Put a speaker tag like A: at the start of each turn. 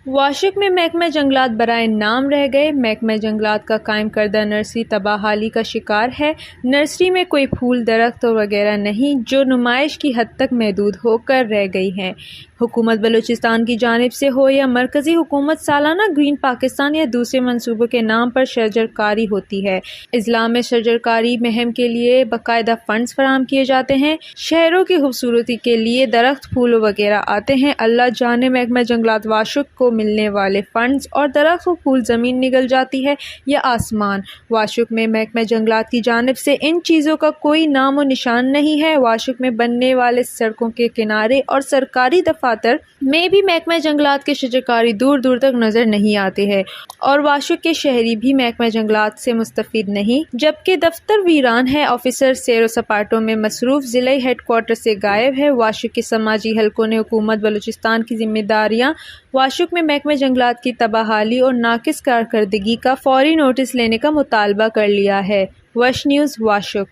A: واشک میں محکمہ جنگلات برائے نام رہ گئے۔ محکمہ جنگلات کا قائم کردہ نرسری تباہی کا شکار ہے۔ نرسری میں کوئی پھول، درخت وغیرہ نہیں، جو نمائش کی حد تک محدود ہو کر رہ گئی ہیں۔ حکومت بلوچستان کی جانب سے ہو یا مرکزی حکومت، سالانہ گرین پاکستان یا دوسرے منصوبوں کے نام پر شجرکاری ہوتی ہے۔ اضلاع میں شجرکاری مہم کے لیے باقاعدہ فنڈز فراہم کیے جاتے ہیں۔ شہروں کی خوبصورتی کے لیے درخت، پھول وغیرہ آتے ہیں۔ اللہ جانے محکمہ جنگلات واشک کو ملنے والے فنڈز اور درخت و پھول زمین نگل جاتی ہے یا آسمان۔ واشک میں محکمہ جنگلات کی جانب سے ان چیزوں کا کوئی نام و نشان نہیں ہے۔ واشک میں بننے والے سڑکوں کے کنارے اور سرکاری دفاتر میں بھی محکمہ جنگلات کے شجرکاری دور دور تک نظر نہیں آتے ہیں، اور واشک کے شہری بھی محکمہ جنگلات سے مستفید نہیں، جبکہ دفتر ویران ہے، آفیسر سیر و سپاٹوں میں مصروف، ضلعی ہیڈ کوارٹر سے غائب ہے۔ واشک کے سماجی حلقوں نے حکومت بلوچستان کی ذمہ داریاں واشک میں محکمہ جنگلات کی تباہی اور ناقص کارکردگی کا فوری نوٹس لینے کا مطالبہ کر لیا ہے۔ وش نیوز، واشک۔